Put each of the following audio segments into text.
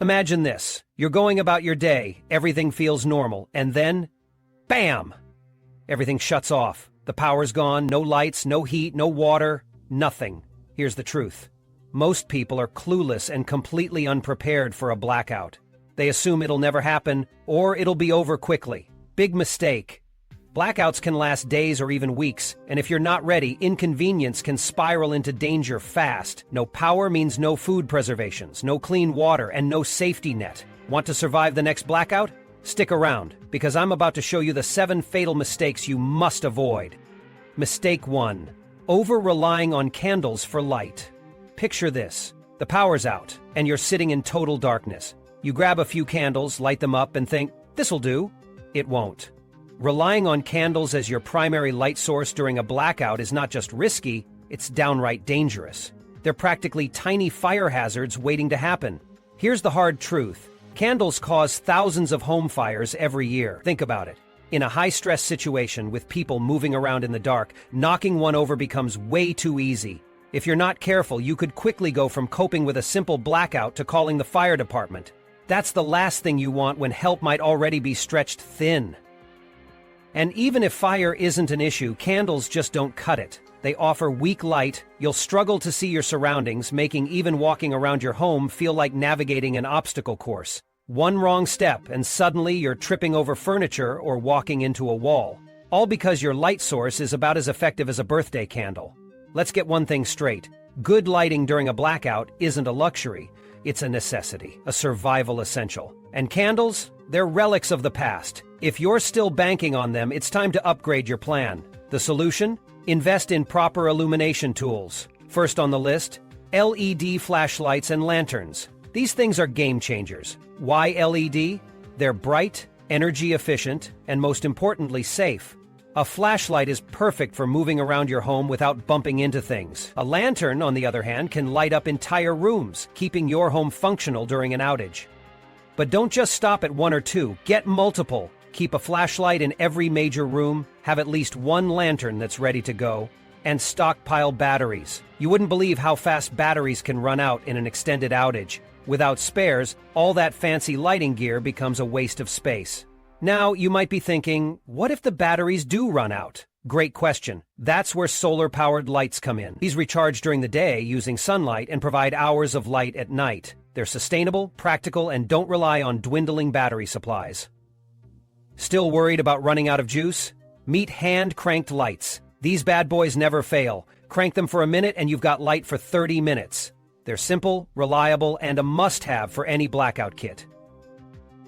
Imagine this. You're going about your day, everything feels normal, and then, bam! Everything shuts off. The power's gone, no lights, no heat, no water, nothing. Here's the truth. Most people are clueless and completely unprepared for a blackout. They assume it'll never happen, or it'll be over quickly. Big mistake. Blackouts can last days or even weeks, and if you're not ready, inconvenience can spiral into danger fast. No power means no food preservations, no clean water, and no safety net. Want to survive the next blackout? Stick around, because I'm about to show you the 7 fatal mistakes you must avoid. Mistake 1. Over-relying on candles for light. Picture this. The power's out, and you're sitting in total darkness. You grab a few candles, light them up, and think, this'll do. It won't. Relying on candles as your primary light source during a blackout is not just risky, it's downright dangerous. They're practically tiny fire hazards waiting to happen. Here's the hard truth. Candles cause thousands of home fires every year. Think about it. In a high-stress situation with people moving around in the dark, knocking one over becomes way too easy. If you're not careful, you could quickly go from coping with a simple blackout to calling the fire department. That's the last thing you want when help might already be stretched thin. And even if fire isn't an issue, candles just don't cut it. They offer weak light, you'll struggle to see your surroundings, making even walking around your home feel like navigating an obstacle course. One wrong step, and suddenly you're tripping over furniture or walking into a wall. All because your light source is about as effective as a birthday candle. Let's get one thing straight. Good lighting during a blackout isn't a luxury. It's a necessity, a survival essential. And candles? They're relics of the past. If you're still banking on them, it's time to upgrade your plan. The solution? Invest in proper illumination tools. First on the list, LED flashlights and lanterns. These things are game changers. Why LED? They're bright, energy efficient, and most importantly, safe. A flashlight is perfect for moving around your home without bumping into things. A lantern, on the other hand, can light up entire rooms, keeping your home functional during an outage. But don't just stop at 1 or 2, get multiple. Keep a flashlight in every major room, have at least 1 lantern that's ready to go, and stockpile batteries. You wouldn't believe how fast batteries can run out in an extended outage. Without spares, all that fancy lighting gear becomes a waste of space. Now, you might be thinking, what if the batteries do run out? Great question. That's where solar-powered lights come in. These recharge during the day using sunlight and provide hours of light at night. They're sustainable, practical, and don't rely on dwindling battery supplies. Still worried about running out of juice? Meet hand-cranked lights. These bad boys never fail. Crank them for a minute and you've got light for 30 minutes. They're simple, reliable, and a must-have for any blackout kit.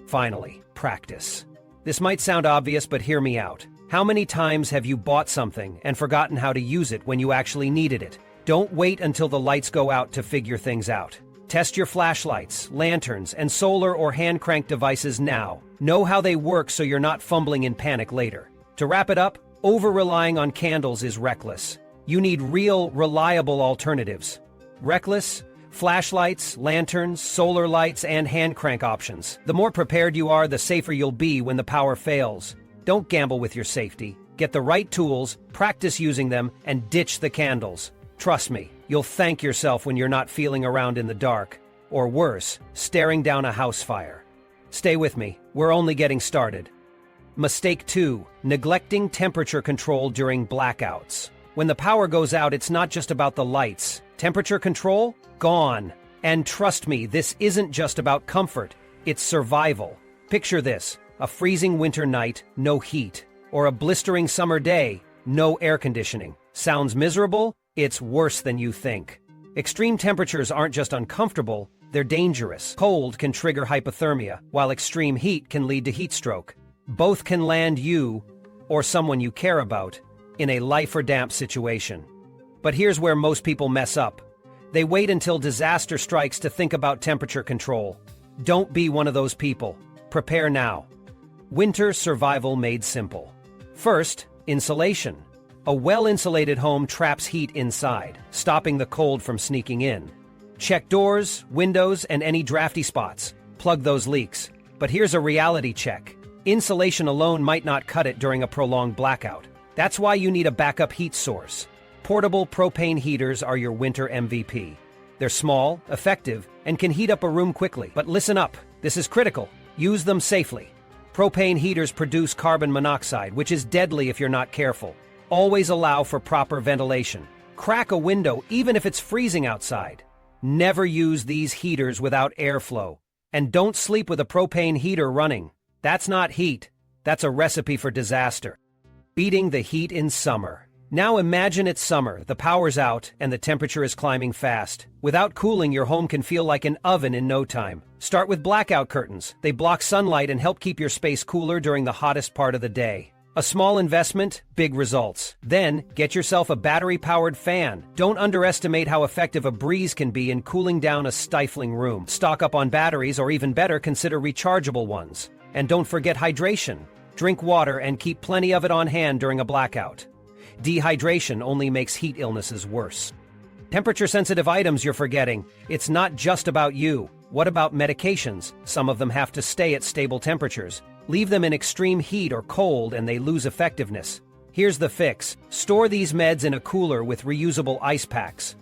Finally, practice. This might sound obvious, but hear me out. How many times have you bought something and forgotten how to use it when you actually needed it? Don't wait until the lights go out to figure things out. Test your flashlights, lanterns, and solar or hand-crank devices now. Know how they work so you're not fumbling in panic later. To wrap it up, over-relying on candles is reckless. You need real, reliable alternatives. Reckless? Flashlights, lanterns, solar lights, and hand-crank options. The more prepared you are, the safer you'll be when the power fails. Don't gamble with your safety. Get the right tools, practice using them, and ditch the candles. Trust me, you'll thank yourself when you're not feeling around in the dark, or worse, staring down a house fire. Stay with me, we're only getting started. Mistake 2, neglecting temperature control during blackouts. When the power goes out, it's not just about the lights. Temperature control? Gone. And trust me, this isn't just about comfort, it's survival. Picture this, a freezing winter night, no heat, or a blistering summer day, no air conditioning. Sounds miserable? It's worse than you think. Extreme temperatures aren't just uncomfortable, they're dangerous. Cold can trigger hypothermia, while extreme heat can lead to heat stroke. Both can land you, or someone you care about, in a life-or-damp situation. But here's where most people mess up. They wait until disaster strikes to think about temperature control. Don't be one of those people. Prepare now. Winter survival made simple. First, insulation. A well-insulated home traps heat inside, stopping the cold from sneaking in. Check doors, windows, and any drafty spots. Plug those leaks. But here's a reality check. Insulation alone might not cut it during a prolonged blackout. That's why you need a backup heat source. Portable propane heaters are your winter MVP. They're small, effective, and can heat up a room quickly. But listen up, this is critical. Use them safely. Propane heaters produce carbon monoxide, which is deadly if you're not careful. Always allow for proper ventilation. Crack a window even if it's freezing outside. Never use these heaters without airflow. And don't sleep with a propane heater running. That's not heat. That's a recipe for disaster. Beating the heat in summer. Now imagine it's summer, the power's out, and the temperature is climbing fast. Without cooling, your home can feel like an oven in no time. Start with blackout curtains. They block sunlight and help keep your space cooler during the hottest part of the day. A small investment, big results. Then, get yourself a battery-powered fan. Don't underestimate how effective a breeze can be in cooling down a stifling room. Stock up on batteries, or even better, consider rechargeable ones. And don't forget hydration. Drink water and keep plenty of it on hand during a blackout. Dehydration only makes heat illnesses worse. Temperature-sensitive items you're forgetting. It's not just about you. What about medications? Some of them have to stay at stable temperatures. Leave them in extreme heat or cold and they lose effectiveness. Here's the fix. Store these meds in a cooler with reusable ice packs.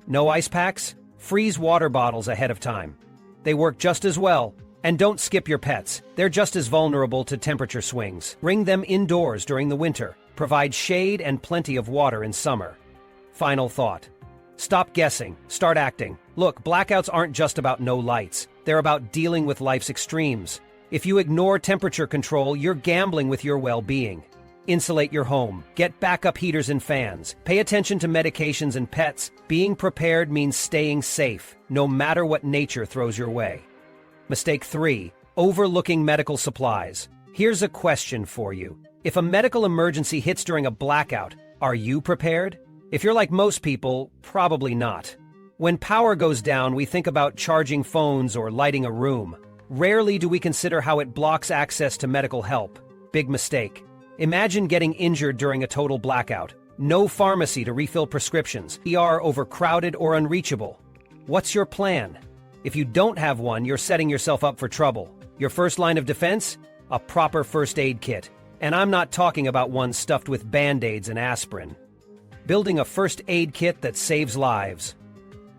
No ice packs? Freeze water bottles ahead of time. They work just as well. And don't skip your pets. They're just as vulnerable to temperature swings. Bring them indoors during the winter. Provide shade and plenty of water in summer. Final thought. Stop guessing. Start acting. Look, blackouts aren't just about no lights. They're about dealing with life's extremes. If you ignore temperature control, you're gambling with your well-being. Insulate your home. Get backup heaters and fans. Pay attention to medications and pets. Being prepared means staying safe, no matter what nature throws your way. Mistake 3. Overlooking medical supplies. Here's a question for you. If a medical emergency hits during a blackout, are you prepared? If you're like most people, probably not. When power goes down, we think about charging phones or lighting a room. Rarely do we consider how it blocks access to medical help. Big mistake. Imagine getting injured during a total blackout. No pharmacy to refill prescriptions. ER overcrowded or unreachable. What's your plan? If you don't have one, you're setting yourself up for trouble. Your first line of defense? A proper first aid kit. And I'm not talking about one stuffed with Band-Aids and aspirin. Building a first aid kit that saves lives.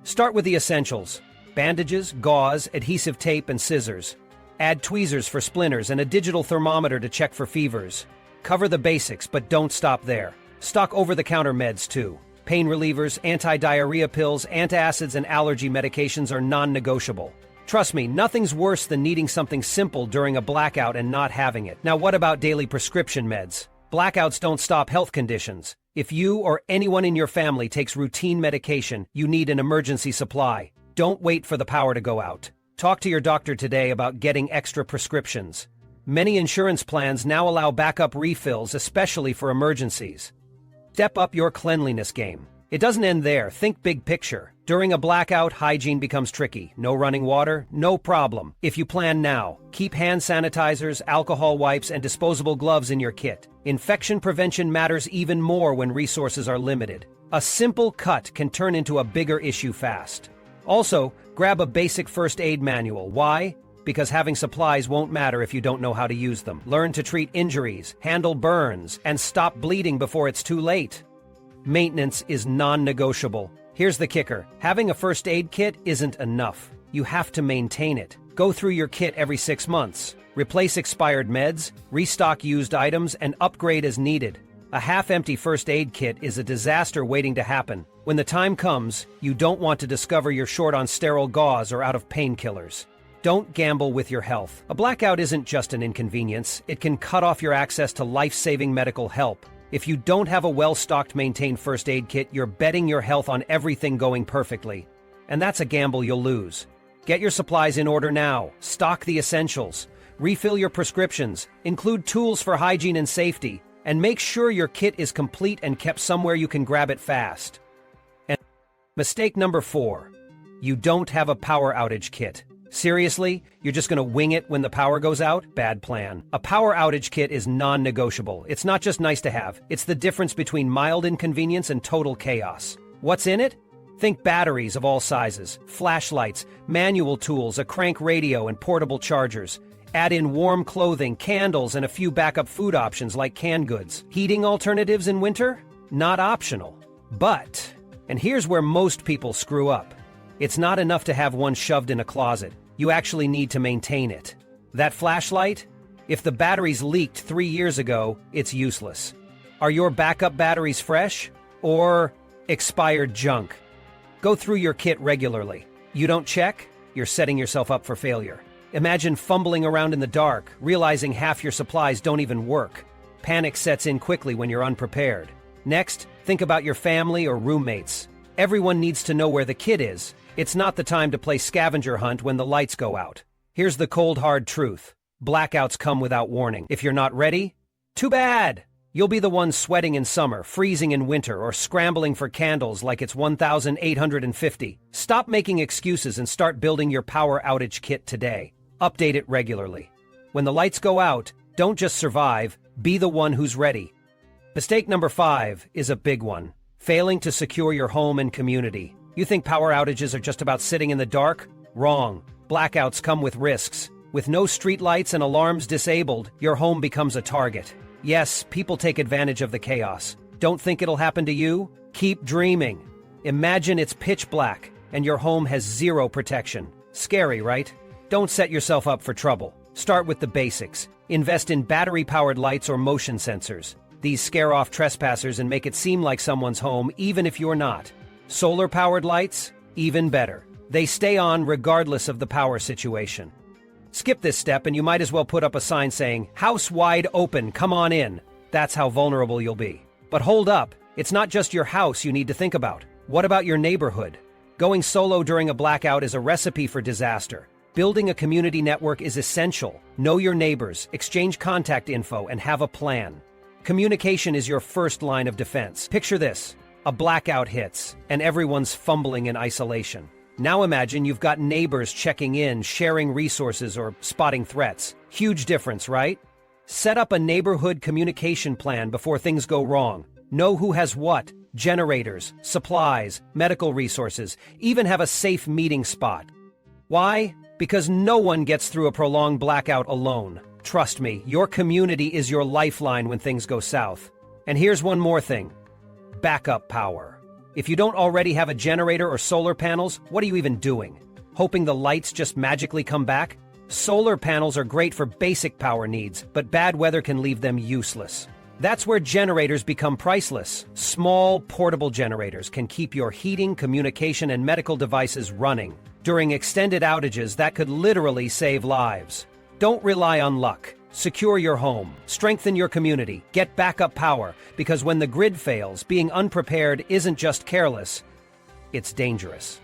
Start with the essentials. Bandages, gauze, adhesive tape, and scissors. Add tweezers for splinters and a digital thermometer to check for fevers. Cover the basics, but don't stop there. Stock over-the-counter meds, too. Pain relievers, anti-diarrhea pills, antacids, and allergy medications are non-negotiable. Trust me, nothing's worse than needing something simple during a blackout and not having it. Now, what about daily prescription meds? Blackouts don't stop health conditions. If you or anyone in your family takes routine medication, you need an emergency supply. Don't wait for the power to go out. Talk to your doctor today about getting extra prescriptions. Many insurance plans now allow backup refills, especially for emergencies. Step up your cleanliness game. It doesn't end there. Think big picture. During a blackout, hygiene becomes tricky. No running water? No problem. If you plan now, keep hand sanitizers, alcohol wipes, and disposable gloves in your kit. Infection prevention matters even more when resources are limited. A simple cut can turn into a bigger issue fast. Also, grab a basic first aid manual. Why? Because having supplies won't matter if you don't know how to use them. Learn to treat injuries, handle burns, and stop bleeding before it's too late. Maintenance is non-negotiable. Here's the kicker. Having a first aid kit isn't enough. You have to maintain it. Go through your kit every 6 months. Replace expired meds, restock used items, and upgrade as needed. A half-empty first aid kit is a disaster waiting to happen. When the time comes, you don't want to discover you're short on sterile gauze or out of painkillers. Don't gamble with your health. A blackout isn't just an inconvenience. It can cut off your access to life-saving medical help. If you don't have a well-stocked, maintained first aid kit, you're betting your health on everything going perfectly. And that's a gamble you'll lose. Get your supplies in order now. Stock the essentials. Refill your prescriptions. Include tools for hygiene and safety. And make sure your kit is complete and kept somewhere you can grab it fast. And mistake number 4. You don't have a power outage kit. Seriously? You're just going to wing it when the power goes out? Bad plan. A power outage kit is non-negotiable. It's not just nice to have. It's the difference between mild inconvenience and total chaos. What's in it? Think batteries of all sizes, flashlights, manual tools, a crank radio, and portable chargers. Add in warm clothing, candles, and a few backup food options like canned goods. Heating alternatives in winter? Not optional. But, and here's where most people screw up, It's not enough to have one shoved in a closet. You actually need to maintain it. That flashlight? If the batteries leaked 3 years ago, it's useless. Are your backup batteries fresh? Or expired junk? Go through your kit regularly. You don't check? You're setting yourself up for failure. Imagine fumbling around in the dark, realizing half your supplies don't even work. Panic sets in quickly when you're unprepared. Next, think about your family or roommates. Everyone needs to know where the kit is. It's not the time to play scavenger hunt when the lights go out. Here's the cold hard truth. Blackouts come without warning. If you're not ready, too bad! You'll be the one sweating in summer, freezing in winter, or scrambling for candles like it's 1,850. Stop making excuses and start building your power outage kit today. Update it regularly. When the lights go out, don't just survive, be the one who's ready. Mistake number 5 is a big one. Failing to secure your home and community. You think power outages are just about sitting in the dark? Wrong. Blackouts come with risks. With no streetlights and alarms disabled, your home becomes a target. Yes, people take advantage of the chaos. Don't think it'll happen to you? Keep dreaming. Imagine it's pitch black, and your home has zero protection. Scary, right? Don't set yourself up for trouble. Start with the basics. Invest in battery-powered lights or motion sensors. These scare off trespassers and make it seem like someone's home, even if you're not. Solar-powered lights? Even better. They stay on regardless of the power situation. Skip this step and you might as well put up a sign saying, "House wide open, come on in." That's how vulnerable you'll be. But hold up, it's not just your house you need to think about. What about your neighborhood? Going solo during a blackout is a recipe for disaster. Building a community network is essential. Know your neighbors, exchange contact info, and have a plan. Communication is your first line of defense. Picture this. A blackout hits, and everyone's fumbling in isolation. Now imagine you've got neighbors checking in, sharing resources, or spotting threats. Huge difference, right? Set up a neighborhood communication plan before things go wrong. Know who has what, generators, supplies, medical resources, even have a safe meeting spot. Why? Because no one gets through a prolonged blackout alone. Trust me, your community is your lifeline when things go south. And here's one more thing. Backup power. If you don't already have a generator or solar panels, what are you even doing? Hoping the lights just magically come back? Solar panels are great for basic power needs, but bad weather can leave them useless. That's where generators become priceless. Small, portable generators can keep your heating, communication, and medical devices running. During extended outages, that could literally save lives. Don't rely on luck. Secure your home, strengthen your community, get backup power, because when the grid fails, being unprepared isn't just careless, it's dangerous.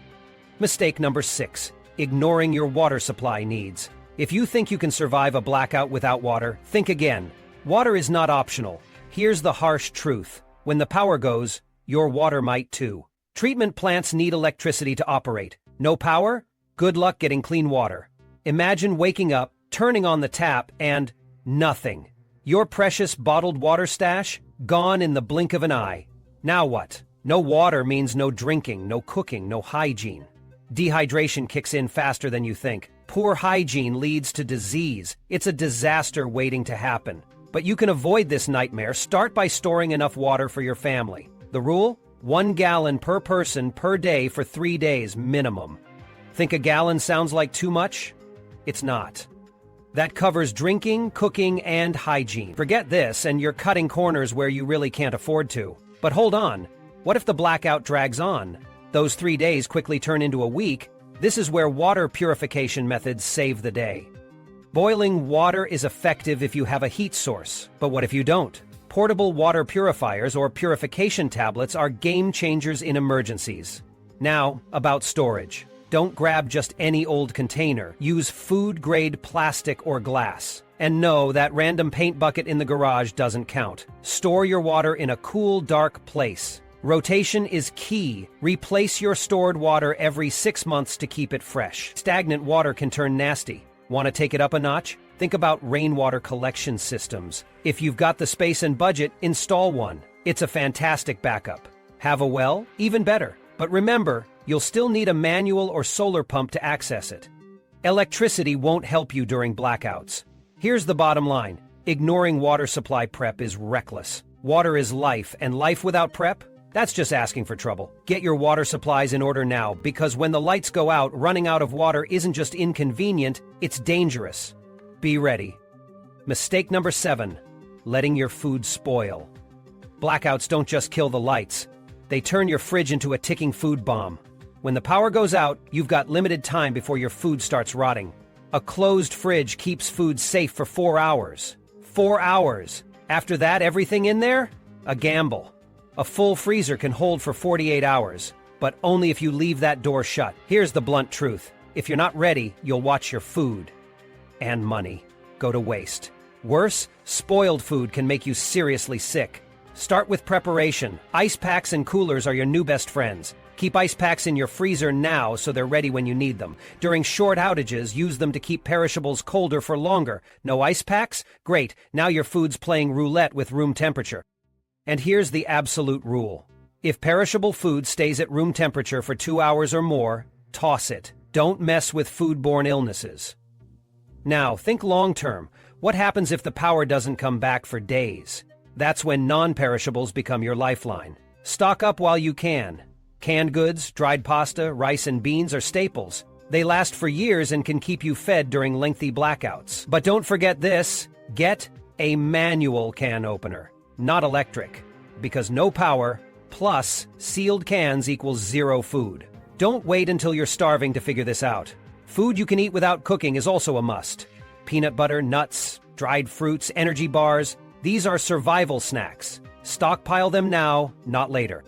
Mistake number 6, ignoring your water supply needs. If you think you can survive a blackout without water, think again. Water is not optional. Here's the harsh truth. When the power goes, your water might too. Treatment plants need electricity to operate. No power? Good luck getting clean water. Imagine waking up, turning on the tap, and nothing. Your precious bottled water stash, gone in the blink of an eye. Now what? No water means no drinking, no cooking, no hygiene. Dehydration kicks in faster than you think. Poor hygiene leads to disease. It's a disaster waiting to happen. But you can avoid this nightmare. Start by storing enough water for your family. The rule? 1 gallon per person per day for 3 days minimum. Think a gallon sounds like too much? It's not. That covers drinking, cooking, and hygiene. Forget this, and you're cutting corners where you really can't afford to. But hold on. What if the blackout drags on? Those 3 days quickly turn into a week. This is where water purification methods save the day. Boiling water is effective if you have a heat source. But what if you don't? Portable water purifiers or purification tablets are game changers in emergencies. Now, about storage. Don't grab just any old container. Use food-grade plastic or glass. And no, that random paint bucket in the garage doesn't count. Store your water in a cool, dark place. Rotation is key. Replace your stored water every 6 months to keep it fresh. Stagnant water can turn nasty. Want to take it up a notch? Think about rainwater collection systems. If you've got the space and budget, install one. It's a fantastic backup. Have a well? Even better. But remember, you'll still need a manual or solar pump to access it. Electricity won't help you during blackouts. Here's the bottom line. Ignoring water supply prep is reckless. Water is life, and life without prep? That's just asking for trouble. Get your water supplies in order now, because when the lights go out, running out of water isn't just inconvenient, it's dangerous. Be ready. Mistake number 7, letting your food spoil. Blackouts don't just kill the lights. They turn your fridge into a ticking food bomb. When the power goes out, you've got limited time before your food starts rotting. A closed fridge keeps food safe for 4 hours. 4 hours. After that, everything in there? A gamble. A full freezer can hold for 48 hours, but only if you leave that door shut. Here's the blunt truth. If you're not ready, you'll watch your food and money go to waste. Worse, spoiled food can make you seriously sick. Start with preparation. Ice packs and coolers are your new best friends. Keep ice packs in your freezer now so they're ready when you need them. During short outages, use them to keep perishables colder for longer. No ice packs? Great, now your food's playing roulette with room temperature. And here's the absolute rule. If perishable food stays at room temperature for 2 hours or more, toss it. Don't mess with foodborne illnesses. Now, think long-term. What happens if the power doesn't come back for days? That's when non-perishables become your lifeline. Stock up while you can. Canned goods, dried pasta, rice and beans are staples. They last for years and can keep you fed during lengthy blackouts. But don't forget this, get a manual can opener, not electric, because no power plus sealed cans equals 0 food. Don't wait until you're starving to figure this out. Food you can eat without cooking is also a must. Peanut butter, nuts, dried fruits, energy bars, these are survival snacks. Stockpile them now, not later.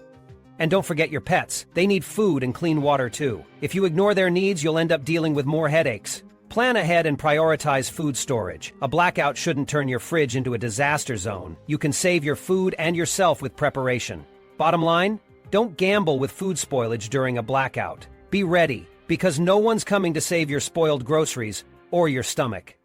And don't forget your pets. They need food and clean water too. If you ignore their needs, you'll end up dealing with more headaches. Plan ahead and prioritize food storage. A blackout shouldn't turn your fridge into a disaster zone. You can save your food and yourself with preparation. Bottom line, don't gamble with food spoilage during a blackout. Be ready, because no one's coming to save your spoiled groceries or your stomach.